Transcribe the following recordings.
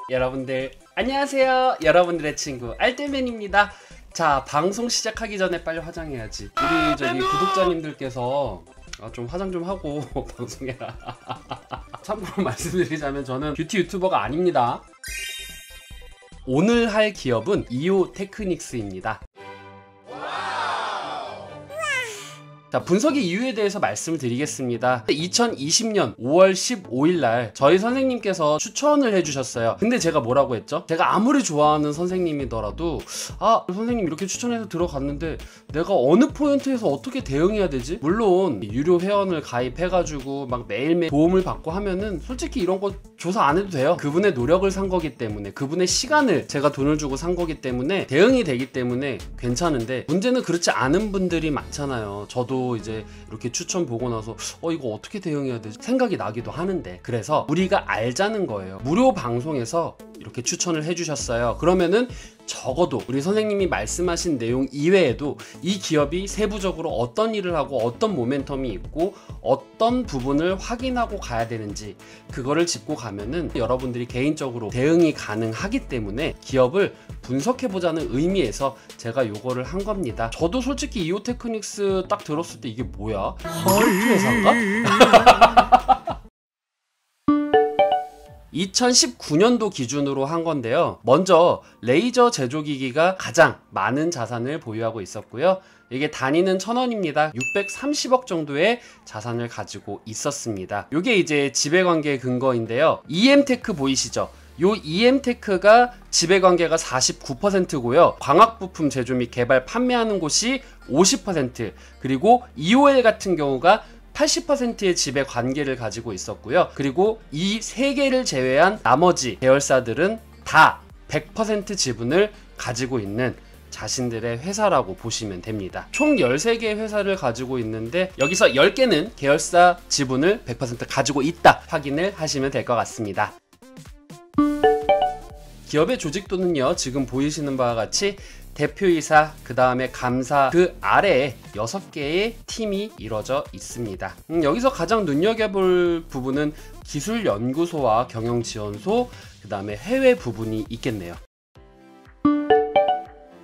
여러분들 안녕하세요. 여러분들의 친구 알뜰맨입니다. 자, 방송 시작하기 전에 빨리 화장해야지. 우리 저기 구독자님들께서 좀 화장 좀 하고 방송해라. 참고로 말씀드리자면 저는 뷰티 유튜버가 아닙니다. 오늘 할 기업은 이오테크닉스입니다. 자, 분석의 이유에 대해서 말씀을 드리겠습니다. 2020년 5월 15일 날 저희 선생님께서 추천을 해주셨어요. 근데 제가 뭐라고 했죠? 제가 아무리 좋아하는 선생님이더라도 선생님 이렇게 추천해서 들어갔는데 내가 어느 포인트에서 어떻게 대응해야 되지? 물론 유료 회원을 가입해가지고 막 매일매일 도움을 받고 하면은 솔직히 이런 거 조사 안 해도 돼요. 그분의 노력을 산 거기 때문에, 그분의 시간을 제가 돈을 주고 산 거기 때문에 대응이 되기 때문에 괜찮은데, 문제는 그렇지 않은 분들이 많잖아요. 저도 이제 이렇게 추천 보고 나서 이거 어떻게 대응해야 되지? 생각이 나기도 하는데, 그래서 우리가 알자는 거예요. 무료 방송에서 이렇게 추천을 해주셨어요. 그러면은 적어도 우리 선생님이 말씀하신 내용 이외에도 이 기업이 세부적으로 어떤 일을 하고 어떤 모멘텀이 있고 어떤 부분을 확인하고 가야 되는지 그거를 짚고 가면은 여러분들이 개인적으로 대응이 가능하기 때문에 기업을 분석해보자는 의미에서 제가 요거를 한 겁니다. 저도 솔직히 이오테크닉스 딱 들었을 때 이게 뭐야? 이렇게 회사인가? 2019년도 기준으로 한 건데요. 먼저 레이저 제조기기가 가장 많은 자산을 보유하고 있었고요. 이게 단위는 1000원입니다. 630억 정도의 자산을 가지고 있었습니다. 이게 이제 지배관계 근거인데요. EM테크 보이시죠? 요 EM테크가 지배관계가 49%고요. 광학부품 제조 및 개발 판매하는 곳이 50%, 그리고 EOL 같은 경우가 80%의 지배 관계를 가지고 있었고요. 그리고 이 세 개를 제외한 나머지 계열사들은 다 100% 지분을 가지고 있는 자신들의 회사라고 보시면 됩니다. 총 13개의 회사를 가지고 있는데 여기서 10개는 계열사 지분을 100% 가지고 있다 확인을 하시면 될 것 같습니다. 기업의 조직도는요, 지금 보이시는 바와 같이 대표이사, 그 다음에 감사, 그 아래에 6개의 팀이 이루어져 있습니다. 여기서 가장 눈여겨볼 부분은 기술연구소와 경영지원소, 그 다음에 해외 부분이 있겠네요.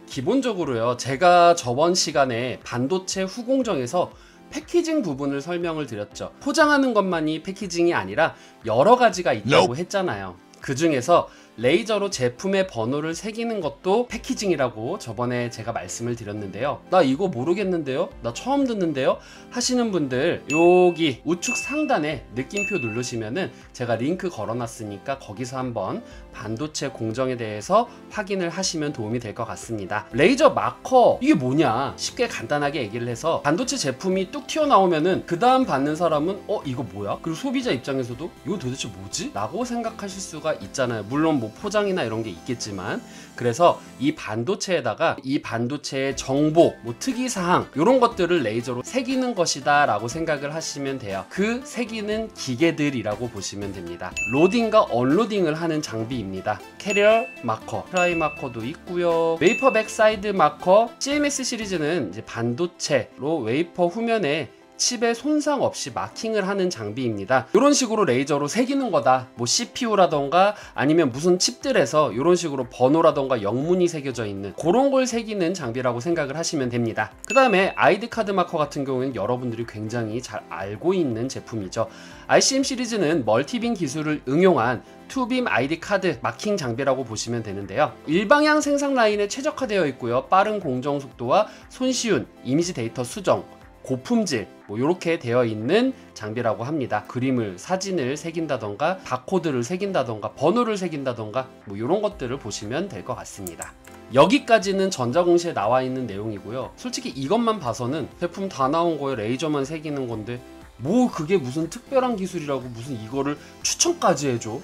기본적으로요, 제가 저번 시간에 반도체 후공정에서 패키징 부분을 설명을 드렸죠. 포장하는 것만이 패키징이 아니라 여러 가지가 있다고 했잖아요. 그 중에서 레이저로 제품의 번호를 새기는 것도 패키징이라고 저번에 제가 말씀을 드렸는데요. 나 이거 모르겠는데요? 나 처음 듣는데요? 하시는 분들 여기 우측 상단에 느낌표 누르시면은 제가 링크 걸어놨으니까 거기서 한번 반도체 공정에 대해서 확인을 하시면 도움이 될 것 같습니다. 레이저 마커 이게 뭐냐? 쉽게 간단하게 얘기를 해서 반도체 제품이 뚝 튀어나오면은 그 다음 받는 사람은 이거 뭐야? 그리고 소비자 입장에서도 이거 도대체 뭐지? 라고 생각하실 수가 있잖아요. 물론 뭐 포장이나 이런 게 있겠지만, 그래서 이 반도체에다가 이 반도체의 정보, 뭐 특이사항 이런 것들을 레이저로 새기는 것이다 라고 생각을 하시면 돼요. 그 새기는 기계들이라고 보시면 됩니다. 로딩과 언로딩을 하는 장비입니다. 캐리어 마커, 프라이 마커도 있고요. 웨이퍼 백사이드 마커, CMS 시리즈는 이제 반도체로 웨이퍼 후면에 칩에 손상 없이 마킹을 하는 장비입니다. 이런 식으로 레이저로 새기는 거다. 뭐 CPU라던가 아니면 무슨 칩들에서 이런 식으로 번호라던가 영문이 새겨져 있는 그런 걸 새기는 장비라고 생각을 하시면 됩니다. 그 다음에 ID 카드 마커 같은 경우에는 여러분들이 굉장히 잘 알고 있는 제품이죠. RCM 시리즈는 멀티빔 기술을 응용한 투빔 ID 카드 마킹 장비라고 보시면 되는데요. 일방향 생산 라인에 최적화되어 있고요. 빠른 공정 속도와 손쉬운 이미지 데이터 수정, 고품질 뭐 이렇게 되어 있는 장비라고 합니다. 그림을, 사진을 새긴다던가 바코드를 새긴다던가 번호를 새긴다던가 뭐 이런 것들을 보시면 될 것 같습니다. 여기까지는 전자공시에 나와 있는 내용이고요. 솔직히 이것만 봐서는 제품 다 나온 거에 레이저만 새기는 건데 뭐 그게 무슨 특별한 기술이라고 무슨 이거를 추천까지 해줘?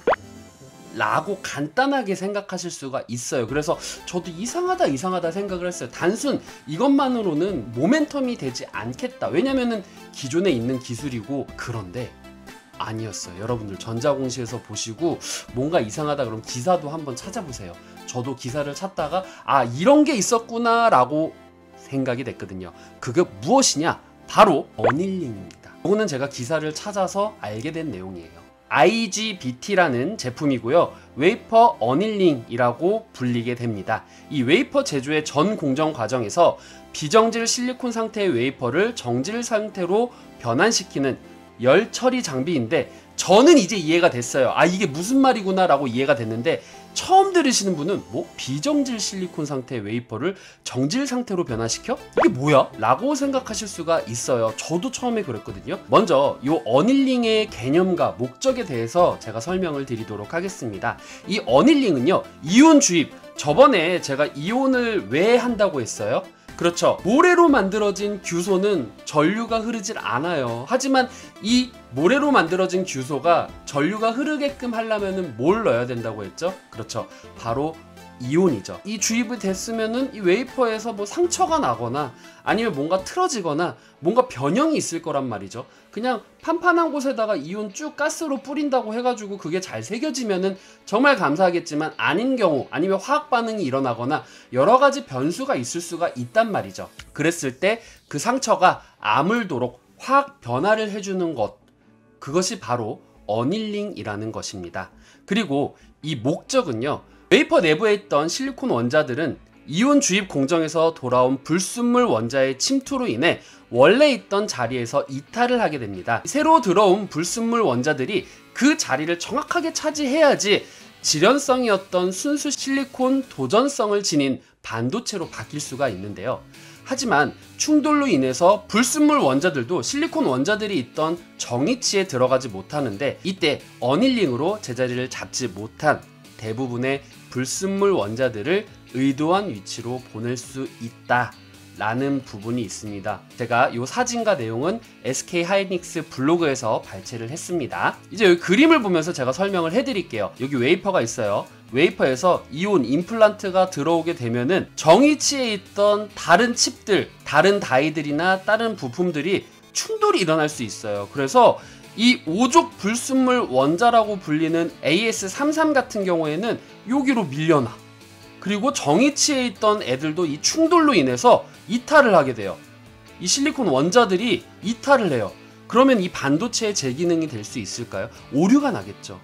라고 간단하게 생각하실 수가 있어요. 그래서 저도 이상하다 생각을 했어요. 단순 이것만으로는 모멘텀이 되지 않겠다. 왜냐면은 기존에 있는 기술이고. 그런데 아니었어요. 여러분들 전자공시에서 보시고 뭔가 이상하다 그럼 기사도 한번 찾아보세요. 저도 기사를 찾다가 이런 게 있었구나 라고 생각이 됐거든요. 그게 무엇이냐? 바로 어닐링입니다. 이거는 제가 기사를 찾아서 알게 된 내용이에요. IGBT라는 제품이고요. 웨이퍼 어닐링이라고 불리게 됩니다. 이 웨이퍼 제조의 전 공정 과정에서 비정질 실리콘 상태의 웨이퍼를 정질 상태로 변환시키는 열 처리 장비인데, 저는 이제 이해가 됐어요. 아, 이게 무슨 말이구나 라고 이해가 됐는데, 처음 들으시는 분은 뭐 비정질 실리콘 상태의 웨이퍼를 정질 상태로 변화시켜? 이게 뭐야? 라고 생각하실 수가 있어요. 저도 처음에 그랬거든요. 먼저 이 어닐링의 개념과 목적에 대해서 제가 설명을 드리도록 하겠습니다. 이 어닐링은요, 이온 주입, 저번에 제가 이온을 왜 한다고 했어요? 그렇죠. 모래로 만들어진 규소는 전류가 흐르질 않아요. 하지만 이 모래로 만들어진 규소가 전류가 흐르게끔 하려면 뭘 넣어야 된다고 했죠? 그렇죠. 바로 이온이죠. 이 주입이 됐으면은 이 웨이퍼에서 뭐 상처가 나거나 아니면 뭔가 틀어지거나 뭔가 변형이 있을 거란 말이죠. 그냥 판판한 곳에다가 이온 쭉 가스로 뿌린다고 해가지고 그게 잘 새겨지면은 정말 감사하겠지만, 아닌 경우 아니면 화학 반응이 일어나거나 여러 가지 변수가 있을 수가 있단 말이죠. 그랬을 때 그 상처가 아물도록 화학 변화를 해주는 것, 그것이 바로 어닐링이라는 것입니다. 그리고 이 목적은요, 웨이퍼 내부에 있던 실리콘 원자들은 이온 주입 공정에서 돌아온 불순물 원자의 침투로 인해 원래 있던 자리에서 이탈을 하게 됩니다. 새로 들어온 불순물 원자들이 그 자리를 정확하게 차지해야지 질연성이었던 순수 실리콘 도전성을 지닌 반도체로 바뀔 수가 있는데요. 하지만 충돌로 인해서 불순물 원자들도 실리콘 원자들이 있던 정위치에 들어가지 못하는데, 이때 어닐링으로 제자리를 잡지 못한 대부분의 불순물 원자들을 의도한 위치로 보낼 수 있다 라는 부분이 있습니다. 제가 이 사진과 내용은 SK 하이닉스 블로그에서 발췌를 했습니다. 이제 여기 그림을 보면서 제가 설명을 해드릴게요. 여기 웨이퍼가 있어요. 웨이퍼에서 이온 임플란트가 들어오게 되면은 정위치에 있던 다른 칩들, 다른 다이들이나 다른 부품들이 충돌이 일어날 수 있어요. 그래서 이 오족 불순물 원자라고 불리는 AS33 같은 경우에는 여기로 밀려나. 그리고 정위치에 있던 애들도 이 충돌로 인해서 이탈을 하게 돼요. 이 실리콘 원자들이 이탈을 해요. 그러면 이 반도체의 제기능이 될 수 있을까요? 오류가 나겠죠.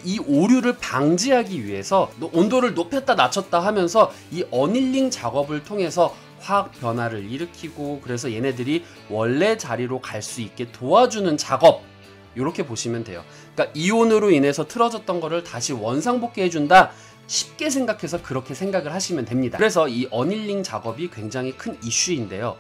이 오류를 방지하기 위해서 온도를 높였다 낮췄다 하면서 이 어닐링 작업을 통해서 화학 변화를 일으키고, 그래서 얘네들이 원래 자리로 갈 수 있게 도와주는 작업, 이렇게 보시면 돼요. 그러니까 이온으로 인해서 틀어졌던 거를 다시 원상복귀 해준다, 쉽게 생각해서 그렇게 생각을 하시면 됩니다. 그래서 이 어닐링 작업이 굉장히 큰 이슈인데요.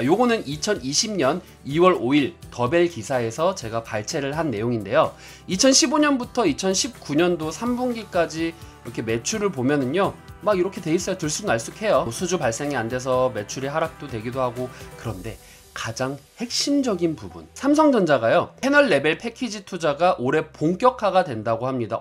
요거는 2020년 2월 5일 더벨 기사에서 제가 발췌를 한 내용인데요. 2015년부터 2019년도 3분기까지 이렇게 매출을 보면은요, 막 이렇게 돼 있어요. 들쑥날쑥해요. 수주 발생이 안 돼서 매출이 하락도 되기도 하고. 그런데 가장 핵심적인 부분, 삼성전자가요, 패널 레벨 패키지 투자가 올해 본격화가 된다고 합니다.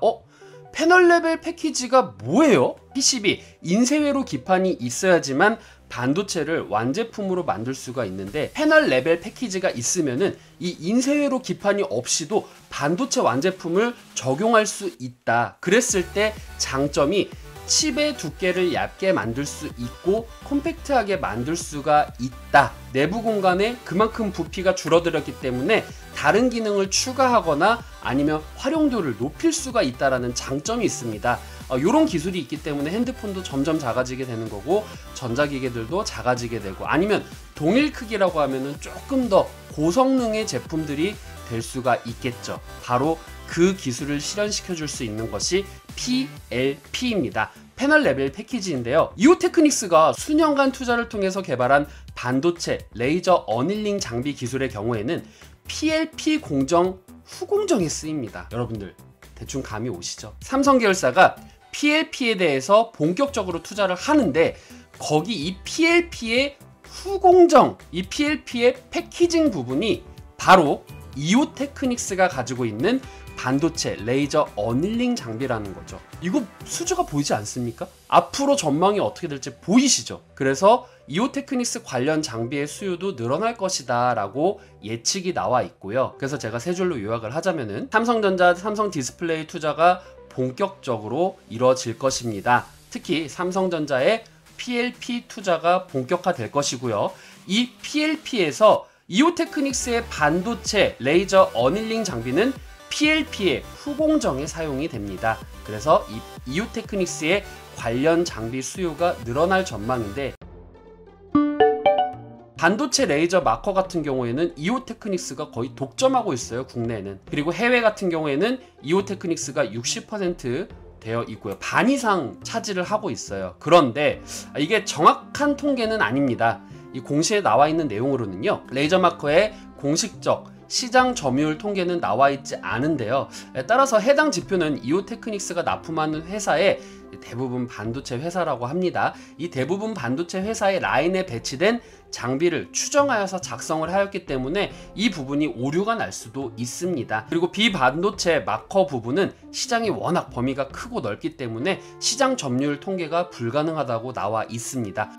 패널 레벨 패키지가 뭐예요? PCB, 인쇄회로 기판이 있어야지만 반도체를 완제품으로 만들 수가 있는데, 패널 레벨 패키지가 있으면은 이 인쇄회로 기판이 없이도 반도체 완제품을 적용할 수 있다. 그랬을 때 장점이 칩의 두께를 얇게 만들 수 있고 콤팩트하게 만들 수가 있다. 내부 공간에 그만큼 부피가 줄어들었기 때문에 다른 기능을 추가하거나 아니면 활용도를 높일 수가 있다라는 장점이 있습니다. 이런 기술이 있기 때문에 핸드폰도 점점 작아지게 되는 거고, 전자기계들도 작아지게 되고, 아니면 동일 크기라고 하면은 조금 더 고성능의 제품들이 될 수가 있겠죠. 바로 그 기술을 실현시켜 줄 수 있는 것이 PLP입니다. 패널 레벨 패키지인데요. 이오테크닉스가 수년간 투자를 통해서 개발한 반도체 레이저 어닐링 장비 기술의 경우에는 PLP 공정 후공정에 쓰입니다. 여러분들 대충 감이 오시죠? 삼성 계열사가 PLP에 대해서 본격적으로 투자를 하는데, 거기 이 PLP의 후공정, 이 PLP의 패키징 부분이 바로 이오테크닉스가 가지고 있는 반도체 레이저 어닐링 장비라는 거죠. 이거 수주가 보이지 않습니까? 앞으로 전망이 어떻게 될지 보이시죠? 그래서 이오테크닉스 관련 장비의 수요도 늘어날 것이다 라고 예측이 나와 있고요. 그래서 제가 세 줄로 요약을 하자면은, 삼성전자, 삼성 디스플레이 투자가 본격적으로 이뤄질 것입니다. 특히 삼성전자의 PLP 투자가 본격화될 것이고요. 이 PLP에서 이오테크닉스의 반도체 레이저 어닐링 장비는 PLP의 후공정에 사용이 됩니다. 그래서 이 이오테크닉스의 관련 장비 수요가 늘어날 전망인데, 반도체 레이저 마커 같은 경우에는 이오테크닉스가 거의 독점하고 있어요, 국내에는. 그리고 해외 같은 경우에는 이오테크닉스가 60% 되어 있고요. 반 이상 차지를 하고 있어요. 그런데 이게 정확한 통계는 아닙니다. 이 공시에 나와 있는 내용으로는요, 레이저 마커의 공식적 시장 점유율 통계는 나와 있지 않은데요. 따라서 해당 지표는 이오테크닉스가 납품하는 회사의 대부분 반도체 회사라고 합니다. 이 대부분 반도체 회사의 라인에 배치된 장비를 추정하여서 작성을 하였기 때문에 이 부분이 오류가 날 수도 있습니다. 그리고 비반도체 마커 부분은 시장이 워낙 범위가 크고 넓기 때문에 시장 점유율 통계가 불가능하다고 나와 있습니다.